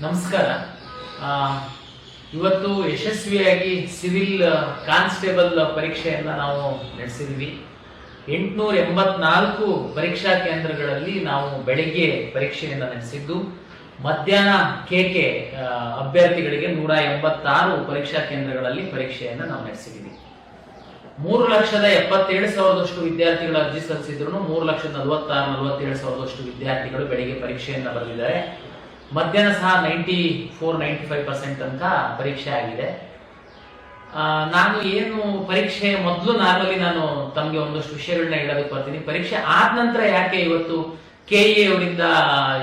ನಮಸ್ಕಾರ. ಆ, ಇವತ್ತು ಯಶಸ್ವಿಯಾಗಿ ಸಿವಿಲ್ ಕಾನ್ಸ್ಟೇಬಲ್ ಪರೀಕ್ಷೆಯನ್ನು ನಾವು ನಡೆಸಿದ್ವಿ. 884 ಪರೀಕ್ಷಾ ಕೇಂದ್ರಗಳಲ್ಲಿ ನಾವು ಬೆಳಿಗ್ಗೆ ಪರೀಕ್ಷೆಯನ್ನು ನಡೆಸಿದ್ದು, ಮಧ್ಯಾಹ್ನ ಕೆಕೆ ಅಭ್ಯರ್ಥಿಗಳಿಗೆ 186 ಪರೀಕ್ಷಾ ಕೇಂದ್ರಗಳಲ್ಲಿ ಪರೀಕ್ಷೆಯನ್ನು ನಾವು ನಡೆಸಿದ್ವಿ. 3,77,000 ವಿದ್ಯಾರ್ಥಿಗಳು ಅರ್ಜಿ ಸಲ್ಲಿಸಿದ್ರು. 3,46,47 ವಿದ್ಯಾರ್ಥಿಗಳು ಬೆಳಿಗ್ಗೆ ಪರೀಕ್ಷೆಯನ್ನು ಬರೆದಿದ್ದಾರೆ. ಮಧ್ಯಾಹ್ನ ಸಹ 94-95% ತನಕ ಪರೀಕ್ಷೆ ಆಗಿದೆ. ನಾನು ಏನು ಪರೀಕ್ಷೆ ಮೊದಲು ನಾರ್ಮಲಿ ನಾನು ತಮಗೆ ಒಂದಷ್ಟು ವಿಷಯಗಳನ್ನ ಹೇಳೋದಕ್ಕೆ ಬರ್ತೀನಿ. ಪರೀಕ್ಷೆ ಆದ ನಂತರ ಯಾಕೆ ಇವತ್ತು ಕೆಇಎ ಅವರಿಂದ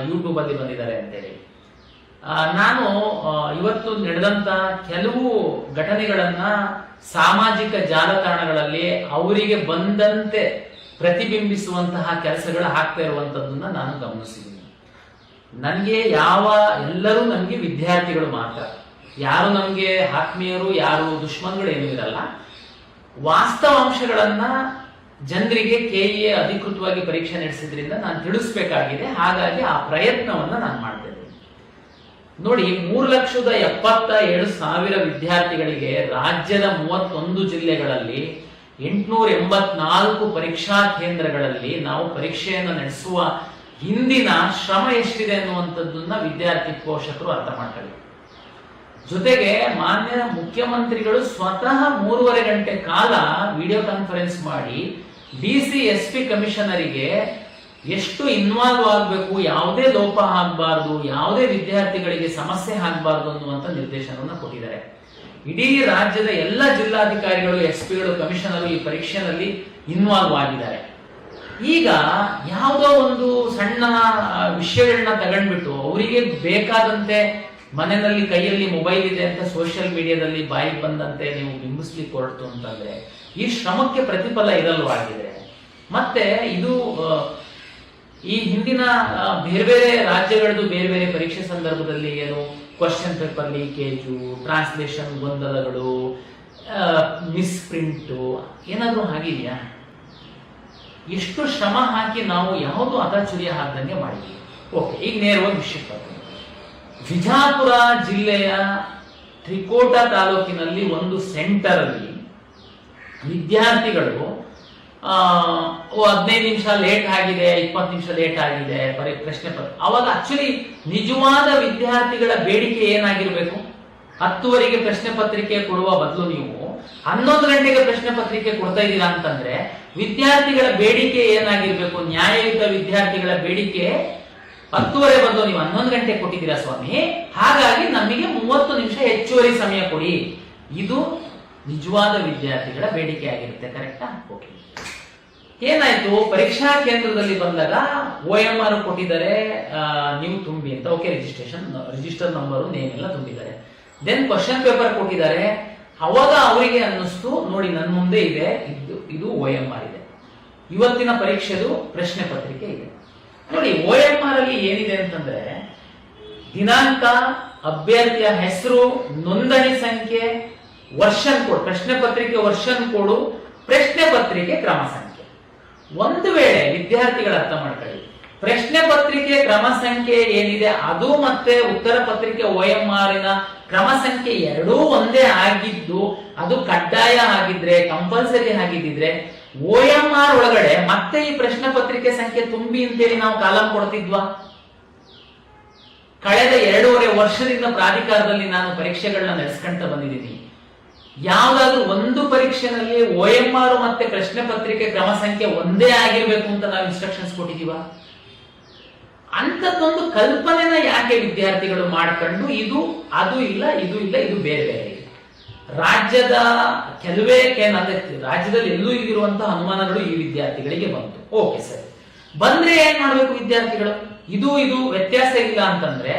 ಯೂಟ್ಯೂಬ್ ಅಲ್ಲಿ ಬಂದಿದ್ದಾರೆ ಅಂತೇಳಿ, ನಾನು ಇವತ್ತು ನಡೆದಂತ ಕೆಲವು ಘಟನೆಗಳನ್ನ ಸಾಮಾಜಿಕ ಜಾಲತಾಣಗಳಲ್ಲಿ ಅವರಿಗೆ ಬಂದಂತೆ ಪ್ರತಿಬಿಂಬಿಸುವಂತಹ ಕೆಲಸಗಳು ಆಗ್ತಾ ಇರುವಂತದ್ದನ್ನ ನಾನು ಗಮನಿಸಿದ್ದೀನಿ. ನನಗೆ ಎಲ್ಲರೂ ನನಗೆ ವಿದ್ಯಾರ್ಥಿಗಳು ಮಾತ್ರ, ಯಾರು ನಮಗೆ ಆತ್ಮೀಯರು, ಯಾರು ದುಶ್ಮನ್ಗಳು ಏನೂ ಇರಲ್ಲ. ವಾಸ್ತವಾಂಶಗಳನ್ನ ಜನರಿಗೆ ಕೆಇಎ ಅಧಿಕೃತವಾಗಿ ಪರೀಕ್ಷೆ ನಡೆಸಿದ್ರಿಂದ ನಾನು ತಿಳಿಸ್ಬೇಕಾಗಿದೆ. ಹಾಗಾಗಿ ಆ ಪ್ರಯತ್ನವನ್ನ ನಾನು ಮಾಡ್ತಾ ಇದ್ದೀನಿ. ನೋಡಿ, 3,77,000 ವಿದ್ಯಾರ್ಥಿಗಳಿಗೆ ರಾಜ್ಯದ 31 ಜಿಲ್ಲೆಗಳಲ್ಲಿ 884 ಪರೀಕ್ಷಾ ಕೇಂದ್ರಗಳಲ್ಲಿ ನಾವು ಪರೀಕ್ಷೆಯನ್ನು ನಡೆಸುವ ಹಿಂದಿನ ಶ್ರಮ ಎಷ್ಟಿದೆ ಅನ್ನುವಂಥದ್ದನ್ನ ವಿದ್ಯಾರ್ಥಿ ಪೋಷಕರು ಅರ್ಥ ಮಾಡ್ಕೊಳ್ಳಿ. ಜೊತೆಗೆ ಮಾನ್ಯ ಮುಖ್ಯಮಂತ್ರಿಗಳು ಸ್ವತಃ 3.5 ಗಂಟೆ ಕಾಲ ವಿಡಿಯೋ ಕಾನ್ಫರೆನ್ಸ್ ಮಾಡಿ ಡಿಸಿ ಎಸ್ಪಿ ಕಮಿಷನರಿಗೆ ಎಷ್ಟು ಇನ್ವಾಲ್ವ್ ಆಗಬೇಕು, ಯಾವುದೇ ಲೋಪ ಆಗಬಾರ್ದು, ಯಾವುದೇ ವಿದ್ಯಾರ್ಥಿಗಳಿಗೆ ಸಮಸ್ಯೆ ಆಗಬಾರ್ದು ಅನ್ನುವಂಥ ನಿರ್ದೇಶನವನ್ನು ಕೊಟ್ಟಿದ್ದಾರೆ. ಇಡೀ ರಾಜ್ಯದ ಎಲ್ಲ ಜಿಲ್ಲಾಧಿಕಾರಿಗಳು, ಎಸ್ಪಿಗಳು, ಕಮಿಷನರು ಈ ಪರೀಕ್ಷೆಯಲ್ಲಿ ಇನ್ವಾಲ್ವ್ ಆಗಿದ್ದಾರೆ. ಈಗ ಯಾವುದೋ ಒಂದು ಸಣ್ಣ ವಿಷಯಗಳನ್ನ ತಗೊಂಡ್ಬಿಟ್ಟು ಅವರಿಗೆ ಬೇಕಾದಂತೆ ಮನೆಯಲ್ಲಿ ಕೈಯಲ್ಲಿ ಮೊಬೈಲ್ ಇದೆ ಅಂತ ಸೋಷಿಯಲ್ ಮೀಡಿಯಾದಲ್ಲಿ ಬಾಯಿಗೆ ಬಂದಂತೆ ನೀವು ಬಿಂಬಿಸ್ಲಿಕ್ಕೆ ಹೊರಟು ಅಂತಂದ್ರೆ ಈ ಶ್ರಮಕ್ಕೆ ಪ್ರತಿಫಲ ಇರಲ್ವಾಗಿದೆ. ಮತ್ತೆ ಇದು ಈ ಹಿಂದಿನ ಬೇರೆ ಬೇರೆ ರಾಜ್ಯಗಳದ್ದು ಬೇರೆ ಬೇರೆ ಪರೀಕ್ಷೆ ಸಂದರ್ಭದಲ್ಲಿ ಏನು ಕ್ವಶನ್ ಪೇಪರ್ ಲೀಕೇಜು, ಟ್ರಾನ್ಸ್ಲೇಷನ್ ಗೊಂದಲಗಳು, ಮಿಸ್ಪ್ರಿಂಟು ಏನಾದ್ರೂ ಆಗಿದೆಯಾ? ಎಷ್ಟು ಶ್ರಮ ಹಾಕಿ ನಾವು ಯಾವುದು ಅತಚುರಿಯ ಹಾಕ್ದಂಗೆ ಮಾಡಿದ್ವಿ. ಓಕೆ, ಈಗ ನೇರವಾಗಿ ವಿಷಯಕ್ಕೆ ಬರ್ತೀನಿ. ವಿಜಾಪುರ ಜಿಲ್ಲೆಯ ತ್ರಿಕೋಟ ತಾಲೂಕಿನಲ್ಲಿ ಒಂದು ಸೆಂಟರ್ ಅಲ್ಲಿ ವಿದ್ಯಾರ್ಥಿಗಳು 15 ನಿಮಿಷ ಲೇಟ್ ಆಗಿದೆ, 20 ನಿಮಿಷ ಲೇಟ್ ಆಗಿದೆ ಪ್ರಶ್ನೆ ಪತ್ರ. ಅವಾಗ ಆಕ್ಚುಲಿ ನಿಜವಾದ ವಿದ್ಯಾರ್ಥಿಗಳ ಬೇಡಿಕೆ ಏನಾಗಿರ್ಬೇಕು? 10 ಪ್ರಶ್ನೆ ಪತ್ರಿಕೆ ಕೊಡುವ ಬದಲು ನೀವು 11 ಗಂಟೆಗೆ ಪ್ರಶ್ನೆ ಪತ್ರಿಕೆ ಕೊಡ್ತಾ ಇದ್ದೀರಾ ಅಂತಂದ್ರೆ ವಿದ್ಯಾರ್ಥಿಗಳ ಬೇಡಿಕೆ ಏನಾಗಿರ್ಬೇಕು? ನ್ಯಾಯಯುತ ವಿದ್ಯಾರ್ಥಿಗಳ ಬೇಡಿಕೆ 10:30 ಬದಲು ನೀವು 11 ಗಂಟೆ ಕೊಟ್ಟಿದ್ದೀರಾ ಸ್ವಾಮಿ, ಹಾಗಾಗಿ ನಮಗೆ 30 ನಿಮಿಷ ಹೆಚ್ಚುವರಿ ಸಮಯ ಕೊಡಿ. ಇದು ನಿಜವಾದ ವಿದ್ಯಾರ್ಥಿಗಳ ಬೇಡಿಕೆ ಆಗಿರುತ್ತೆ. ಕರೆಕ್ಟಾ? ಓಕೆ. ಏನಾಯ್ತು? ಪರೀಕ್ಷಾ ಕೇಂದ್ರದಲ್ಲಿ ಬಂದಾಗ OMR ಕೊಟ್ಟಿದ್ದಾರೆ, ನೀವು ತುಂಬಿ ಅಂತ. ಓಕೆ, ರಿಜಿಸ್ಟರ್ ನಂಬರು, ನೇಮ್ ಎಲ್ಲ ತುಂಬಿದ್ದಾರೆ. ದೆನ್ ಕ್ವಶನ್ ಪೇಪರ್ ಕೊಟ್ಟಿದ್ದಾರೆ. ಅವಾಗ ಅವರಿಗೆ ಅನ್ನಿಸ್ತು, ನೋಡಿ ನನ್ನ ಮುಂದೆ ಇದೆ, ಇದು OMR ಇದೆ, ಇವತ್ತಿನ ಪರೀಕ್ಷೆದು ಪ್ರಶ್ನೆ ಪತ್ರಿಕೆ ಇದೆ. ನೋಡಿ, OMR ಅಲ್ಲಿ ಏನಿದೆ ಅಂತಂದ್ರೆ ದಿನಾಂಕ, ಅಭ್ಯರ್ಥಿಯ ಹೆಸರು, ನೋಂದಣಿ ಸಂಖ್ಯೆ, ವರ್ಷನ್ ಕೋಡ್, ಪ್ರಶ್ನೆ ಪತ್ರಿಕೆ ವರ್ಷನ್ ಕೋಡು, ಪ್ರಶ್ನೆ ಪತ್ರಿಕೆ ಕ್ರಮ ಸಂಖ್ಯೆ. ಒಂದು ವೇಳೆ ವಿದ್ಯಾರ್ಥಿಗಳ ಅರ್ಥ ಮಾಡ್ಕೊಳ್ಳಿ, ಪ್ರಶ್ನೆ ಪತ್ರಿಕೆ ಕ್ರಮ ಸಂಖ್ಯೆ ಏನಿದೆ ಅದು ಮತ್ತೆ ಉತ್ತರ ಪತ್ರಿಕೆ OMR ಕ್ರಮ ಸಂಖ್ಯೆ ಎರಡೂ ಒಂದೇ ಆಗಿದ್ದು ಅದು ಕಡ್ಡಾಯ ಆಗಿದ್ರೆ, ಕಂಪಲ್ಸರಿ ಆಗಿದ್ದಿದ್ರೆ OMR ಒಳಗಡೆ ಮತ್ತೆ ಈ ಪ್ರಶ್ನೆ ಪತ್ರಿಕೆ ಸಂಖ್ಯೆ ತುಂಬಿ ಅಂತೇಳಿ ನಾವು ಕಾಲಂ ಕೊಡ್ತಿದ್ವಾ? ಕಳೆದ 2.5 ವರ್ಷದಿಂದ ಪ್ರಾಧಿಕಾರದಲ್ಲಿ ನಾನು ಪರೀಕ್ಷೆಗಳನ್ನ ನಡೆಸ್ಕೊಂತ ಬಂದಿದ್ದೀನಿ. ಯಾವ್ದಾದ್ರೂ ಒಂದು ಪರೀಕ್ಷೆನಲ್ಲಿ OMR ಮತ್ತೆ ಪ್ರಶ್ನೆ ಪತ್ರಿಕೆ ಕ್ರಮ ಸಂಖ್ಯೆ ಒಂದೇ ಆಗಿರ್ಬೇಕು ಅಂತ ನಾವು ಇನ್ಸ್ಟ್ರಕ್ಷನ್ಸ್ ಕೊಟ್ಟಿದೀವ? ಅಂತದೊಂದು ಕಲ್ಪನೆನ ಯಾಕೆ ವಿದ್ಯಾರ್ಥಿಗಳು ಮಾಡ್ಕೊಂಡು ಇದು ಅದು ಇಲ್ಲ, ಇದು ಇಲ್ಲ, ಇದು ಬೇರೆ ಬೇರೆ ಇದೆ. ರಾಜ್ಯದ ಕೆಲವೇ ರಾಜ್ಯದಲ್ಲಿ ಎಲ್ಲೂ ಇರುವಂತಹ ಅನುಮಾನಗಳು ಈ ವಿದ್ಯಾರ್ಥಿಗಳಿಗೆ ಬಂತು. ಓಕೆ, ಸರಿ, ಬಂದ್ರೆ ಏನ್ ಮಾಡ್ಬೇಕು ವಿದ್ಯಾರ್ಥಿಗಳು? ಇದು ವ್ಯತ್ಯಾಸ ಇಲ್ಲ ಅಂತಂದ್ರೆ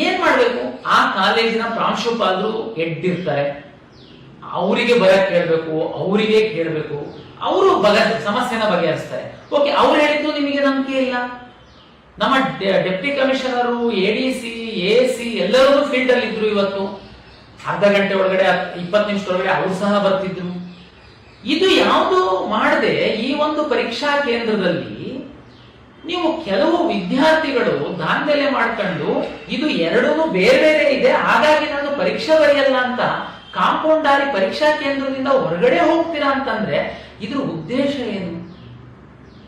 ಏನ್ ಮಾಡ್ಬೇಕು? ಆ ಕಾಲೇಜಿನ ಪ್ರಾಂಶುಪಾಲರು ಎಡ್ಡಿರ್ತಾರೆ, ಅವರಿಗೆ ಬರಕ್ ಕೇಳ್ಬೇಕು, ಅವರಿಗೆ ಕೇಳ್ಬೇಕು, ಅವರು ಸಮಸ್ಯೆನ ಬಗೆಹರಿಸ್ತಾರೆ. ಓಕೆ, ಅವ್ರು ಹೇಳಿದ್ದು ನಿಮಗೆ ನಂಬಿಕೆ ಇಲ್ಲ. ನಮ್ಮ ಡೆಪ್ಟಿ ಕಮಿಷನರು, ADC, AC ಎಲ್ಲರೂ ಫೀಲ್ಡ್ ಅಲ್ಲಿ ಇದ್ರು. ಇವತ್ತು ಅರ್ಧ ಗಂಟೆ ಒಳಗಡೆ 20 ನಿಮಿಷದೊಳಗಡೆ ಅವರು ಸಹ ಬರ್ತಿದ್ರು. ಇದು ಯಾವುದು ಮಾಡದೆ ಈ ಒಂದು ಪರೀಕ್ಷಾ ಕೇಂದ್ರದಲ್ಲಿ ನೀವು ಕೆಲವು ವಿದ್ಯಾರ್ಥಿಗಳು ದಾಂಧಲೆ ಮಾಡ್ಕೊಂಡು ಇದು ಎರಡೂ ಬೇರೆ ಬೇರೆ ಇದೆ, ಹಾಗಾಗಿ ನಾನು ಪರೀಕ್ಷೆ ಬರೆಯಲ್ಲ ಅಂತ ಕಾಂಪೌಂಡ್ ದಾರಿ ಪರೀಕ್ಷಾ ಕೇಂದ್ರದಿಂದ ಹೊರಗಡೆ ಹೋಗ್ತೀರಾ ಅಂತಂದ್ರೆ ಇದ್ರ ಉದ್ದೇಶ ಏನು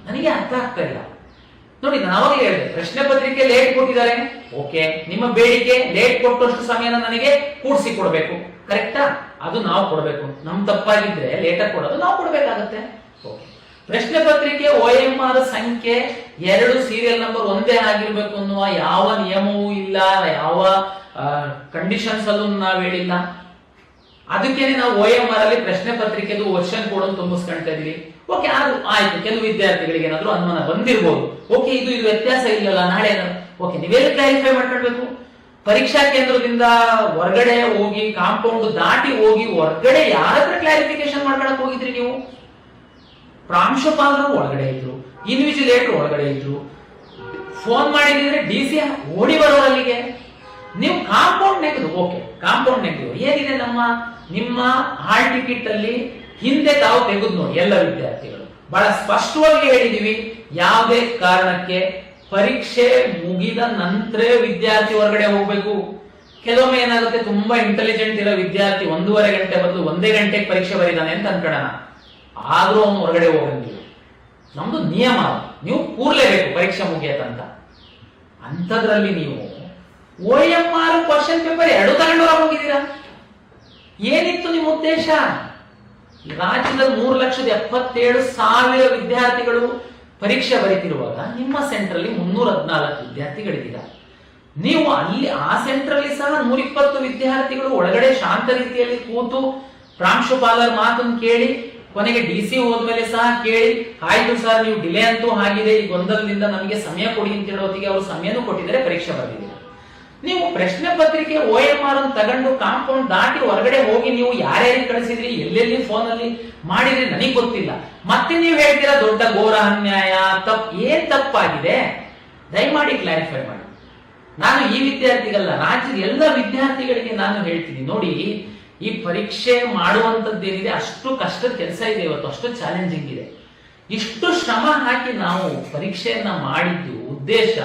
ನನಗೆ ಅರ್ಥ ಆಗ್ತಾ ಇಲ್ಲ. ನೋಡಿ, ನಾನು ಅವಾಗಲೇ ಹೇಳಿದೆ, ಪ್ರಶ್ನೆ ಪತ್ರಿಕೆ ಲೇಟ್ ಕೊಟ್ಟಿದ್ದಾರೆ, ಓಕೆ, ನಿಮ್ಮ ಬೇಡಿಕೆ ಲೇಟ್ ಕೊಟ್ಟಷ್ಟು ಸಮಯನ ನನಗೆ ಕೂಡಿಸಿ ಕೊಡಬೇಕು, ಕರೆಕ್ಟಾ? ಅದು ನಾವು ಕೊಡಬೇಕು. ನಮ್ ತಪ್ಪಾಗಿದ್ರೆ ಲೇಟಾಗಿ ಕೊಡೋದು ನಾವು ಕೊಡ್ಬೇಕಾಗತ್ತೆ. ಓಕೆ, ಪ್ರಶ್ನೆ ಪತ್ರಿಕೆ OMR ಸಂಖ್ಯೆ 2 ಸೀರಿಯಲ್ ನಂಬರ್ ಒಂದೇ ಆಗಿರ್ಬೇಕು ಅನ್ನುವ ಯಾವ ನಿಯಮವೂ ಇಲ್ಲ, ಯಾವ ಕಂಡೀಷನ್ಸ್ ಅಲ್ಲೂ ನಾವು ಹೇಳಿಲ್ಲ. ಅದಕ್ಕೇನೆ ನಾವು OMR ಅಲ್ಲಿ ಪ್ರಶ್ನೆ ಪತ್ರಿಕೆದು ವರ್ಷನ್ ಕೋಡ್ ತುಂಬಿಸ್ಕೊಳ್ತಾ ಇದೀವಿ. ಓಕೆ, ಅದು ಆಯ್ತು. ಕೆಲವು ವಿದ್ಯಾರ್ಥಿಗಳಿಗೆ ಏನಾದ್ರು ಅನುಮಾನ ಬಂದಿರ್ಬೋದು, ಓಕೆ ಇದು ವ್ಯತ್ಯಾಸ ಇಲ್ಲಲ್ಲ, ನಾಳೆ ಓಕೆ, ನೀವೆಲ್ಲ ಕ್ಲಾರಿಫೈ ಮಾಡ್ಕೊಳ್ಬೇಕು. ಪರೀಕ್ಷಾ ಕೇಂದ್ರದಿಂದ ಹೊರಗಡೆ ಹೋಗಿ ಕಾಂಪೌಂಡ್ ದಾಟಿ ಹೋಗಿ ಹೊರಗಡೆ ಯಾರ ಹತ್ರ ಕ್ಲಾರಿಫಿಕೇಶನ್ ಮಾಡ್ಕೊಳಕ್ ಹೋಗಿದ್ರಿ ನೀವು? ಪ್ರಾಂಶುಪಾಲರು ಒಳಗಡೆ ಇದ್ರು, ಇನ್ವಿಜಿಲೇಟರ್ ಒಳಗಡೆ ಇದ್ರು, ಫೋನ್ ಮಾಡಿದ್ರೆ DC ಓಡಿ ಬರೋರಲ್ಲಿಗೆ. ನೀವು ಕಾಂಪೌಂಡ್ ನೆಗೆದು, ಓಕೆ ಕಾಂಪೌಂಡ್ ನೆಗೆದು ಏನಿದೆ ನಿಮ್ಮ ಹಾಲ್ ಟಿಕೆಟ್ ಅಲ್ಲಿ ಹಿಂದೆ ತಾವು ತೆಗೆದು ನೋಡಿ. ಎಲ್ಲ ವಿದ್ಯಾರ್ಥಿಗಳು ಬಹಳ ಸ್ಪಷ್ಟವಾಗಿ ಹೇಳಿದೀವಿ, ಯಾವುದೇ ಕಾರಣಕ್ಕೆ ಪರೀಕ್ಷೆ ಮುಗಿದ ನಂತರ ವಿದ್ಯಾರ್ಥಿ ಹೊರಗಡೆ ಹೋಗ್ಬೇಕು. ಕೆಲವೊಮ್ಮೆ ಏನಾಗುತ್ತೆ, ತುಂಬಾ ಇಂಟೆಲಿಜೆಂಟ್ ಇರೋ ವಿದ್ಯಾರ್ಥಿ 1.5 ಗಂಟೆ ಬದಲು 1 ಗಂಟೆಗೆ ಪರೀಕ್ಷೆ ಬರೀದಾನೆ ಅಂತ ಅನ್ಕೊಳ್ಳೋಣ, ಆದ್ರೂ ಅವನು ಹೊರಗಡೆ ಹೋಗಂಗಿಲ್ಲ. ನಮ್ದು ನಿಯಮ, ನೀವು ಕೂರ್ಲೇಬೇಕು ಪರೀಕ್ಷೆ ಮುಗಿಯತ್ತಂತ. ಅಂಥದ್ರಲ್ಲಿ ನೀವು OMR ಕ್ವಶನ್ ಪೇಪರ್ 2 ತಗೊಂಡು ಹೋಗಿದ್ದೀರಾ. ಏನಿತ್ತು ನಿಮ್ಮ ಉದ್ದೇಶ? ರಾಜ್ಯದಲ್ಲಿ 3,77,000 ವಿದ್ಯಾರ್ಥಿಗಳು ಪರೀಕ್ಷೆ ಬರೀತಿರುವಾಗ ನಿಮ್ಮ ಸೆಂಟ್ರಲ್ಲಿ 314 ವಿದ್ಯಾರ್ಥಿಗಳಿದ್ದೀರಾ. ನೀವು ಅಲ್ಲಿ ಆ ಸೆಂಟ್ರಲ್ಲಿ ಸಹ 120 ವಿದ್ಯಾರ್ಥಿಗಳು ಒಳಗಡೆ ಶಾಂತ ರೀತಿಯಲ್ಲಿ ಕೂತು ಪ್ರಾಂಶುಪಾಲರ ಮಾತನ್ನು ಕೇಳಿ, ಕೊನೆಗೆ DC ಹೋದ್ಮೇಲೆ ಸಹ ಕೇಳಿ, ಆಯ್ತು ಸರ್ ನೀವು ಡಿಲೇ ಅಂತೂ ಆಗಿದೆ, ಈ ಗೊಂದಲದಿಂದ ನಮಗೆ ಸಮಯ ಕೊಡಿ ಅಂತ ಹೇಳೋತ್ತಿಗೆ ಅವರು ಸಮಯನೂ ಕೊಟ್ಟಿದ್ದಾರೆ, ಪರೀಕ್ಷೆ ಬರೆದಿದ್ದೀರಾ. ನೀವು ಪ್ರಶ್ನೆ ಪತ್ರಿಕೆ OMR ಅನ್ನು ತಗೊಂಡು ಕಾಂಪೌಂಡ್ ದಾಟಿ ಹೊರಗಡೆ ಹೋಗಿ ನೀವು ಯಾರ್ಯಾರಿಗೆ ಕಳಿಸಿದ್ರಿ, ಎಲ್ಲೆಲ್ಲಿ ಫೋನ್ ಅಲ್ಲಿ ಮಾಡಿದ್ರಿ ನನಗೆ ಗೊತ್ತಿಲ್ಲ. ಮತ್ತೆ ನೀವು ಹೇಳ್ತೀರಾ ದೊಡ್ಡ ಘೋರ ಅನ್ಯಾಯ, ಏನ್ ತಪ್ಪಾಗಿದೆ? ದಯಮಾಡಿ ಕ್ಲಾರಿಫೈ ಮಾಡಿ. ನಾನು ಈ ವಿದ್ಯಾರ್ಥಿಗಲ್ಲ, ರಾಜ್ಯದ ಎಲ್ಲ ವಿದ್ಯಾರ್ಥಿಗಳಿಗೆ ನಾನು ಹೇಳ್ತೀನಿ, ನೋಡಿ ಈ ಪರೀಕ್ಷೆ ಮಾಡುವಂತದ್ದೇನಿದೆ ಅಷ್ಟು ಕಷ್ಟದ ಕೆಲಸ ಇದೆ, ಇವತ್ತು ಅಷ್ಟು ಚಾಲೆಂಜಿಂಗ್ ಇದೆ. ಇಷ್ಟು ಶ್ರಮ ಹಾಕಿ ನಾವು ಪರೀಕ್ಷೆಯನ್ನ ಮಾಡಿದ್ದು ಉದ್ದೇಶ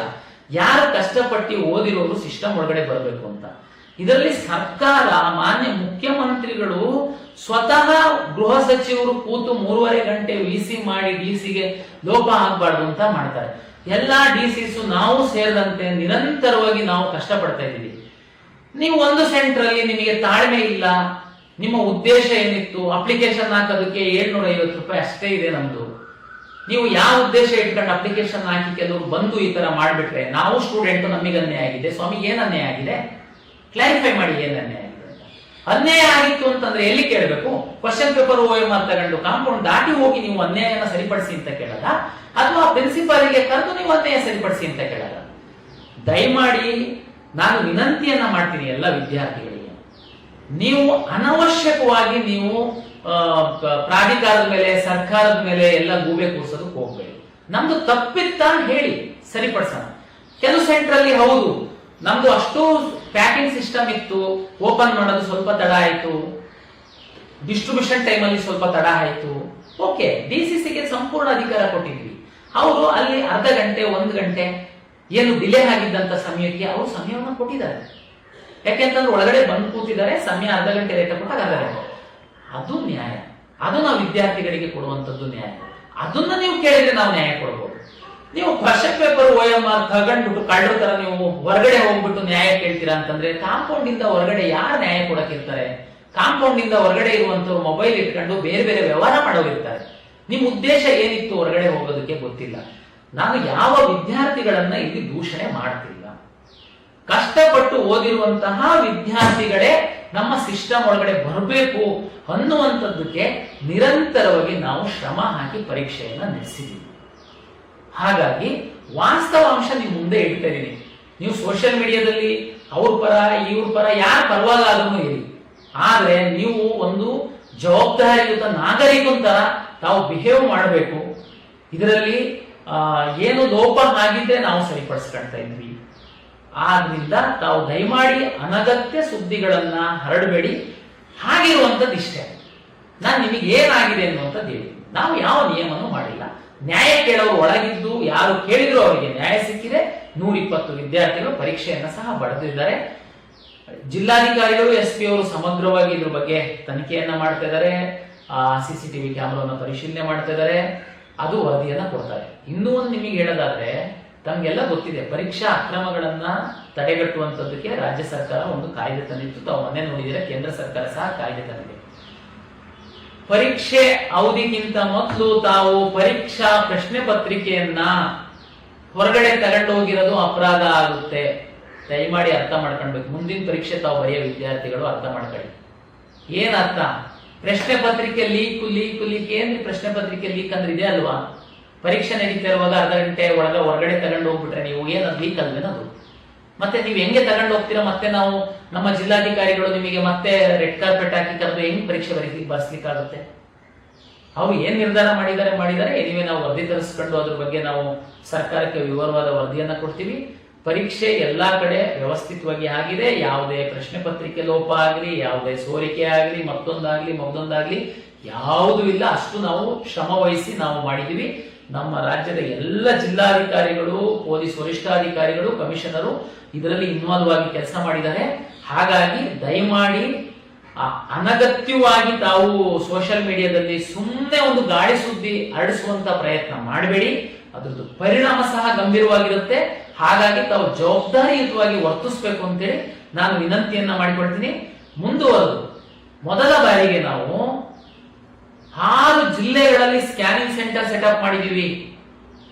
ಯಾರು ಕಷ್ಟಪಟ್ಟು ಓದಿರೋರು ಸಿಸ್ಟಮ್ ಒಳಗಡೆ ಬರಬೇಕು ಅಂತ. ಇದರಲ್ಲಿ ಸರ್ಕಾರ, ಮಾನ್ಯ ಮುಖ್ಯಮಂತ್ರಿಗಳು ಸ್ವತಃ ಗೃಹ ಸಚಿವರು ಕೂತು 3.5 ಗಂಟೆ VC ಮಾಡಿ DCಗೆ ಲೋಪ ಆಗ್ಬಾರ್ದು ಅಂತ ಮಾಡ್ತಾರೆ. ಎಲ್ಲಾ DCs ನಾವು ಸೇರಿದಂತೆ ನಿರಂತರವಾಗಿ ನಾವು ಕಷ್ಟಪಡ್ತಾ ಇದ್ದೀವಿ. ನೀವು ಒಂದು ಸೆಂಟರ್ ಅಲ್ಲಿ ನಿಮಗೆ ತಾಳ್ಮೆ ಇಲ್ಲ, ನಿಮ್ಮ ಉದ್ದೇಶ ಏನಿತ್ತು? ಅಪ್ಲಿಕೇಶನ್ ಹಾಕೋದಕ್ಕೆ 750 ರೂಪಾಯಿ ಅಷ್ಟೇ ಇದೆ ನಮ್ದು. ನೀವು ಯಾವ ಉದ್ದೇಶ ಇಟ್ಕೊಂಡು ಅಪ್ಲಿಕೇಶನ್ ಹಾಕಿ ಕೆಲವರು ಬಂದು ಈ ತರ ಮಾಡ್ಬಿಟ್ರೆ ನಾವು ಸ್ಟೂಡೆಂಟ್ ನಮಗೆ ಅನ್ಯಾಯ ಆಗಿದೆ. ಸ್ವಾಮಿ ಏನ್ ಅನ್ಯಾಯ ಆಗಿದೆ? ಕ್ಲಾರಿಫೈ ಮಾಡಿ, ಏನ್ ಅನ್ಯಾಯ ಆಗಿದೆ ಅಂತ. ಅನ್ಯಾಯ ಆಗಿತ್ತು ಅಂತಂದ್ರೆ ಎಲ್ಲಿ ಕೇಳಬೇಕು? ಕ್ವಶನ್ ಪೇಪರ್ OMR ತಗೊಂಡು ಕಾಂಪೌಂಡ್ ದಾಟಿ ಹೋಗಿ ನೀವು ಅನ್ಯಾಯನ ಸರಿಪಡಿಸಿ ಅಂತ ಕೇಳಲ್ಲ, ಅಥವಾ ಪ್ರಿನ್ಸಿಪಾಲ್ಗೆ ಕರೆದು ನೀವು ಅನ್ಯಾಯ ಸರಿಪಡಿಸಿ ಅಂತ ಕೇಳಲ್ಲ. ದಯಮಾಡಿ ನಾನು ವಿನಂತಿಯನ್ನ ಮಾಡ್ತೀನಿ ಎಲ್ಲ ವಿದ್ಯಾರ್ಥಿಗಳಿಗೆ, ನೀವು ಅನವಶ್ಯಕವಾಗಿ ನೀವು ಪ್ರಾಧಿಕಾರದ ಮೇಲೆ, ಸರ್ಕಾರದ ಮೇಲೆ ಎಲ್ಲ ಗೂಬೆ ಕೂರ್ಸೋದಕ್ಕೆ ಹೋಗ್ಬೇಡಿ. ನಮ್ದು ತಪ್ಪಿತ್ತ ಹೇಳಿ ಸರಿಪಡಿಸೋಣ. ಕೆಲವು ಸೆಂಟರ್ ಅಲ್ಲಿ ಹೌದು ನಮ್ದು ಅಷ್ಟು ಪ್ಯಾಕಿಂಗ್ ಸಿಸ್ಟಮ್ ಇತ್ತು, ಓಪನ್ ಮಾಡೋದು ಸ್ವಲ್ಪ ತಡ ಆಯ್ತು, ಡಿಸ್ಟ್ರಿಬ್ಯೂಷನ್ ಟೈಮ್ ಅಲ್ಲಿ ಸ್ವಲ್ಪ ತಡ ಆಯ್ತು, ಓಕೆ, DCCಗೆ ಸಂಪೂರ್ಣ ಅಧಿಕಾರ ಕೊಟ್ಟಿದ್ವಿ. ಅವರು ಅಲ್ಲಿ ಅರ್ಧ ಗಂಟೆ 1 ಗಂಟೆ ಏನು ಡಿಲೇ ಆಗಿದ್ದಂತ ಸಮಯಕ್ಕೆ ಅವರು ಸಮಯವನ್ನು ಕೊಟ್ಟಿದ್ದಾರೆ. ಯಾಕೆಂತಂದ್ರೆ ಒಳಗಡೆ ಬಂದು ಕೂತಿದ್ದಾರೆ, ಸಮಯ ಅರ್ಧ ಗಂಟೆ ಲೇಟ್ ಕೊಟ್ಟಾಗ ಅರ್ಧ ಗಂಟೆ. ಅದು ನ್ಯಾಯ, ಅದು ನಾವು ವಿದ್ಯಾರ್ಥಿಗಳಿಗೆ ಕೊಡುವಂತದ್ದು ನ್ಯಾಯ. ಅದನ್ನ ನೀವು ಕೇಳಿದ್ರೆ ನಾವು ನ್ಯಾಯ ಕೊಡಬಹುದು. ನೀವು ಕ್ವಶನ್ ಪೇಪರ್ OMR ತಗೊಂಡ್ಬಿಟ್ಟು ಕಳ್ಳರ ತರ ನೀವು ಹೊರಗಡೆ ಹೋಗ್ಬಿಟ್ಟು ನ್ಯಾಯ ಕೇಳ್ತೀರಾ ಅಂತಂದ್ರೆ ಕಾಂಪೌಂಡ್ ಇಂದ ಹೊರಗಡೆ ಯಾರು ನ್ಯಾಯ ಕೊಡಕ್ಕಿರ್ತಾರೆ? ಕಾಂಪೌಂಡ್ ಇಂದ ಹೊರಗಡೆ ಇರುವಂತವ್ರು ಮೊಬೈಲ್ ಇಟ್ಕೊಂಡು ಬೇರೆ ಬೇರೆ ವ್ಯವಹಾರ ಮಾಡೋರಿರ್ತಾರೆ. ನಿಮ್ ಉದ್ದೇಶ ಏನಿತ್ತು ಹೊರಗಡೆ ಹೋಗೋದಕ್ಕೆ ಗೊತ್ತಿಲ್ಲ. ನಾನು ಯಾವ ವಿದ್ಯಾರ್ಥಿಗಳನ್ನ ಇಲ್ಲಿ ದೂಷಣೆ ಮಾಡ್ತಿಲ್ಲ. ಕಷ್ಟಪಟ್ಟು ಓದಿರುವಂತಹ ವಿದ್ಯಾರ್ಥಿಗಳೇ ನಮ್ಮ ಸಿಸ್ಟಮ್ ಒಳಗಡೆ ಬರಬೇಕು ಅನ್ನುವಂಥದ್ದಕ್ಕೆ ನಿರಂತರವಾಗಿ ನಾವು ಶ್ರಮ ಹಾಕಿ ಪರೀಕ್ಷೆಯನ್ನ ನಡೆಸಿದ್ದೀವಿ. ಹಾಗಾಗಿ ವಾಸ್ತವಾಂಶ ನೀವು ಮುಂದೆ ಇಡ್ತಾ ಇದೀನಿ. ನೀವು ಸೋಷಿಯಲ್ ಮೀಡಿಯಾದಲ್ಲಿ ಅವ್ರ ಪರ ಇವ್ರ ಪರ ಯಾರ ಪರವಾಗಾದ್ರೂ ಇರಿ, ಆದ್ರೆ ನೀವು ಒಂದು ಜವಾಬ್ದಾರಿಯುತ ನಾಗರಿಕನ ತರ ತಾವು ಬಿಹೇವ್ ಮಾಡಬೇಕು. ಇದರಲ್ಲಿ ಏನು ಲೋಪ ಆಗಿದ್ರೆ ನಾವು ಸರಿಪಡಿಸ್ಕೊಳ್ತಾ ಇದ್ವಿ. ಆದ್ರಿಂದ ತಾವು ದಯಮಾಡಿ ಅನಗತ್ಯ ಸುದ್ದಿಗಳನ್ನ ಹರಡಬೇಡಿ. ಹಾಗಿರುವಂತದ್ದು ಇಷ್ಟೇ. ನಾನು ನಿಮಗೆ ಏನಾಗಿದೆ ಅನ್ನುವಂಥದ್ದು ಹೇಳಿ, ನಾವು ಯಾವ ನಿಯಮನೂ ಮಾಡಿಲ್ಲ. ನ್ಯಾಯ ಕೇಳೋರು ಒಳಗಿದ್ದು ಯಾರು ಕೇಳಿದ್ರು ಅವರಿಗೆ ನ್ಯಾಯ ಸಿಕ್ಕಿದೆ. 120 ವಿದ್ಯಾರ್ಥಿಗಳು ಪರೀಕ್ಷೆಯನ್ನ ಸಹ ಬರೆದಿದ್ದಾರೆ. ಜಿಲ್ಲಾಧಿಕಾರಿಗಳು SP ಅವರು ಸಮಗ್ರವಾಗಿ ಇದ್ರ ಬಗ್ಗೆ ತನಿಖೆಯನ್ನ ಮಾಡ್ತಾ ಇದ್ದಾರೆ. CCTV ಕ್ಯಾಮೆರಾವನ್ನು ಪರಿಶೀಲನೆ ಮಾಡ್ತಾ ಇದ್ದಾರೆ. ಅದು ವರದಿಯನ್ನ ಕೊಡ್ತಾರೆ. ಇನ್ನೂ ಒಂದು ನಿಮಗೆ ಹೇಳೋದಾದ್ರೆ, ತಮ್ಗೆಲ್ಲ ಗೊತ್ತಿದೆ, ಪರೀಕ್ಷಾ ಅಕ್ರಮಗಳನ್ನ ತಡೆಗಟ್ಟುವಂತದ್ದಕ್ಕೆ ರಾಜ್ಯ ಸರ್ಕಾರ ಒಂದು ಕಾಯ್ದೆ ತಂದಿತ್ತು. ತಾವು ಮೊನ್ನೆ ನೋಡಿದರೆ ಕೇಂದ್ರ ಸರ್ಕಾರ ಸಹ ಕಾಯ್ದೆ ತಂದಿದೆ. ಪರೀಕ್ಷೆ ಅವಧಿಗಿಂತ ಮೊದಲು ತಾವು ಪರೀಕ್ಷಾ ಪ್ರಶ್ನೆ ಪತ್ರಿಕೆಯನ್ನ ಹೊರಗಡೆ ತಗೊಂಡು ಹೋಗಿರೋದು ಅಪರಾಧ ಆಗುತ್ತೆ. ದಯಮಾಡಿ ಅರ್ಥ ಮಾಡ್ಕೊಳ್ಬೇಕು. ಮುಂದಿನ ಪರೀಕ್ಷೆ ತಾವು ಬರೆಯೋ ವಿದ್ಯಾರ್ಥಿಗಳು ಅರ್ಥ ಮಾಡ್ಕೊಳ್ಳಿ. ಏನ್ ಅರ್ಥ? ಪ್ರಶ್ನೆ ಪತ್ರಿಕೆ ಲೀಕ್ ಏನ್ ಪ್ರಶ್ನೆ ಪತ್ರಿಕೆ ಲೀಕ್ ಅಂದ್ರೆ ಇದೆ ಅಲ್ವಾ? ಪರೀಕ್ಷೆ ನಡೀತಾ ಇರುವಾಗ ಅರ್ಧ ಗಂಟೆ ಒಳಗೆ ಹೊರಗಡೆ ತಗೊಂಡು ಹೋಗ್ಬಿಟ್ರೆ ನೀವು ಏನದು ಲೀಕ್ ಅಲ್ವೇನದು? ಮತ್ತೆ ನೀವು ಹೆಂಗೆ ತಗೊಂಡು ಹೋಗ್ತೀರಾ? ಮತ್ತೆ ನಾವು ನಮ್ಮ ಜಿಲ್ಲಾಧಿಕಾರಿಗಳು ನಿಮಗೆ ಮತ್ತೆ ರೆಡ್ ಕಾರ್ಪೆಟ್ ಹಾಕಿ ಕರೆದು ಹೆಂಗ್ ಪರೀಕ್ಷೆ ಬರ್ಸ್ಲಿಕ್ಕಾಗುತ್ತೆ? ಅವ್ರು ಏನ್ ನಿರ್ಧಾರ ಮಾಡಿದ್ದಾರೆ ಎನಿವೆ ನಾವು ವರದಿ ತರಿಸ್ಕೊಂಡು ಅದ್ರ ಬಗ್ಗೆ ನಾವು ಸರ್ಕಾರಕ್ಕೆ ವಿವರವಾದ ವರದಿಯನ್ನ ಕೊಡ್ತೀವಿ. ಪರೀಕ್ಷೆ ಎಲ್ಲಾ ಕಡೆ ವ್ಯವಸ್ಥಿತವಾಗಿ ಆಗಿದೆ. ಯಾವುದೇ ಪ್ರಶ್ನೆ ಪತ್ರಿಕೆ ಲೋಪ ಆಗಲಿ, ಯಾವುದೇ ಸೋರಿಕೆ ಆಗಲಿ, ಮತ್ತೊಂದಾಗ್ಲಿ ಯಾವುದೂ ಇಲ್ಲ. ಅಷ್ಟು ನಾವು ಶ್ರಮ ವಹಿಸಿ ನಾವು ಮಾಡಿದೀವಿ. ನಮ್ಮ ರಾಜ್ಯದ ಎಲ್ಲ ಜಿಲ್ಲಾಧಿಕಾರಿಗಳು, ಪೊಲೀಸ್ ವರಿಷ್ಠಾಧಿಕಾರಿಗಳು, ಕಮಿಷನರು ಇದರಲ್ಲಿ ಇನ್ವಾಲ್ವ್ ಆಗಿ ಕೆಲಸ ಮಾಡಿದ್ದಾರೆ. ಹಾಗಾಗಿ ದಯಮಾಡಿ ಅನಗತ್ಯವಾಗಿ ತಾವು ಸೋಷಿಯಲ್ ಮೀಡಿಯಾದಲ್ಲಿ ಸುಮ್ಮನೆ ಒಂದು ಗಾಳಿ ಸುದ್ದಿ ಹರಡಿಸುವಂತ ಪ್ರಯತ್ನ ಮಾಡಬೇಡಿ. ಅದ್ರದ್ದು ಪರಿಣಾಮ ಸಹ ಗಂಭೀರವಾಗಿರುತ್ತೆ. ಹಾಗಾಗಿ ತಾವು ಜವಾಬ್ದಾರಿಯುತವಾಗಿ ವರ್ತಿಸಬೇಕು ಅಂತೇಳಿ ನಾನು ವಿನಂತಿಯನ್ನ ಮಾಡಿಕೊಳ್ತೀನಿ. ಮುಂದುವರೆದು ಮೊದಲ ಬಾರಿಗೆ ನಾವು 6 ಜಿಲ್ಲೆಗಳಲ್ಲಿ ಸ್ಕ್ಯಾನಿಂಗ್ ಸೆಂಟರ್ ಸೆಟಪ್ ಮಾಡಿದೀವಿ.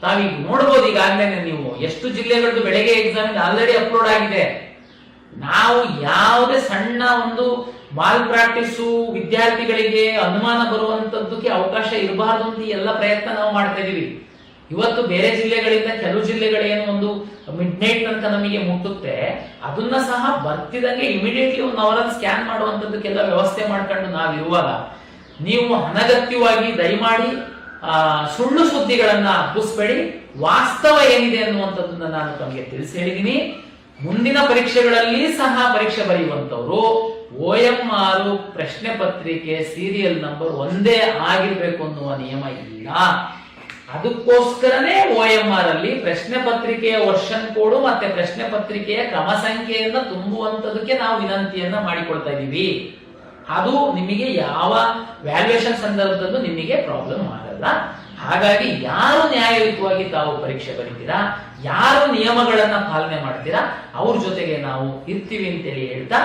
ತಾವೀಗ ನೋಡ್ಬೋದು, ಈಗಾಗಲೇ ನೀವು ಎಷ್ಟು ಜಿಲ್ಲೆಗಳದ್ದು ಬೆಳಗ್ಗೆ ಎಕ್ಸಾಮ್ ಆಲ್ರೆಡಿ ಅಪ್ಲೋಡ್ ಆಗಿದೆ. ನಾವು ಯಾವುದೇ ಸಣ್ಣ ಒಂದು ಮಾಲ್ ಪ್ರಾಕ್ಟೀಸು, ವಿದ್ಯಾರ್ಥಿಗಳಿಗೆ ಅನುಮಾನ ಬರುವಂತದ್ದಕ್ಕೆ ಅವಕಾಶ ಇರಬಾರ್ದು ಅಂತ ಎಲ್ಲ ಪ್ರಯತ್ನ ನಾವು ಮಾಡ್ತಾ ಇದೀವಿ. ಇವತ್ತು ಬೇರೆ ಜಿಲ್ಲೆಗಳಿಂದ ಕೆಲವು ಜಿಲ್ಲೆಗಳೇನು ಒಂದು ಮಿಡ್ ನೈಟ್ ಅಂತ ನಮಗೆ ಮುಟ್ಟುತ್ತೆ, ಅದನ್ನ ಸಹ ಬರ್ತಿದಂಗೆ ಇಮಿಡಿಯೇಟ್ಲಿ 1 ಅವರಲ್ಲಿ ಸ್ಕ್ಯಾನ್ ಮಾಡುವಂತದ್ದಕ್ಕೆಲ್ಲ ವ್ಯವಸ್ಥೆ ಮಾಡ್ಕೊಂಡು ನಾವಿರುವಾಗ ನೀವು ಅನಗತ್ಯವಾಗಿ ದಯಮಾಡಿ ಸುಳ್ಳು ಸುದ್ದಿಗಳನ್ನ ಹಬ್ಬಿಸ್ಬೇಡಿ. ವಾಸ್ತವ ಏನಿದೆ ಅನ್ನುವಂಥದ್ದನ್ನ ನಾನು ತಮಗೆ ತಿಳಿಸಿ ಹೇಳಿದ್ದೀನಿ. ಮುಂದಿನ ಪರೀಕ್ಷೆಗಳಲ್ಲಿ ಸಹ ಪರೀಕ್ಷೆ ಬರೆಯುವಂತವ್ರು OMR ಪ್ರಶ್ನೆ ಪತ್ರಿಕೆ ಸೀರಿಯಲ್ ನಂಬರ್ ಒಂದೇ ಆಗಿರ್ಬೇಕು ಅನ್ನುವ ನಿಯಮ ಇಲ್ಲ. ಅದಕ್ಕೋಸ್ಕರನೇ OMR ಅಲ್ಲಿ ಪ್ರಶ್ನೆ ಪತ್ರಿಕೆಯ ವರ್ಷನ್ ಕೋಡು ಮತ್ತೆ ಪ್ರಶ್ನೆ ಪತ್ರಿಕೆಯ ಕ್ರಮ ಸಂಖ್ಯೆಯನ್ನ ತುಂಬುವಂತದಕ್ಕೆ ನಾವು ವಿನಂತಿಯನ್ನ ಮಾಡಿಕೊಳ್ತಾ ಇದ್ದೀವಿ. ಅದು ನಿಮಗೆ ಯಾವ ವ್ಯಾಲ್ಯೂಯೇಷನ್ ಸಂದರ್ಭದಲ್ಲೂ ನಿಮಗೆ ಪ್ರಾಬ್ಲಮ್ ಆಗಲ್ಲ. ಹಾಗಾಗಿ ಯಾರು ನ್ಯಾಯಯುತವಾಗಿ ತಾವು ಪರೀಕ್ಷೆ ಬರೀತೀರಾ, ಯಾರು ನಿಯಮಗಳನ್ನ ಪಾಲನೆ ಮಾಡ್ತೀರಾ, ಅವ್ರ ಜೊತೆಗೆ ನಾವು ಇರ್ತೀವಿ ಅಂತೇಳಿ ಹೇಳ್ತಾ,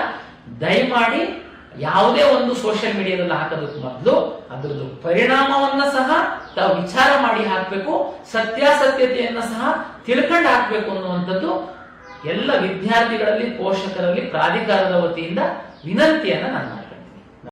ದಯಮಾಡಿ ಯಾವುದೇ ಒಂದು ಸೋಷಿಯಲ್ ಮೀಡಿಯಾದಲ್ಲಿ ಹಾಕೋದಕ್ಕೆ ಮೊದಲು ಅದರದ್ದು ಪರಿಣಾಮವನ್ನ ಸಹ ತಾವು ವಿಚಾರ ಮಾಡಿ ಹಾಕಬೇಕು. ಸತ್ಯಾಸತ್ಯತೆಯನ್ನ ಸಹ ತಿಳ್ಕೊಂಡು ಹಾಕಬೇಕು ಅನ್ನುವಂಥದ್ದು ಎಲ್ಲ ವಿದ್ಯಾರ್ಥಿಗಳಲ್ಲಿ, ಪೋಷಕರಲ್ಲಿ ಪ್ರಾಧಿಕಾರದ ವತಿಯಿಂದ ವಿನಂತಿಯನ್ನ ನಾನು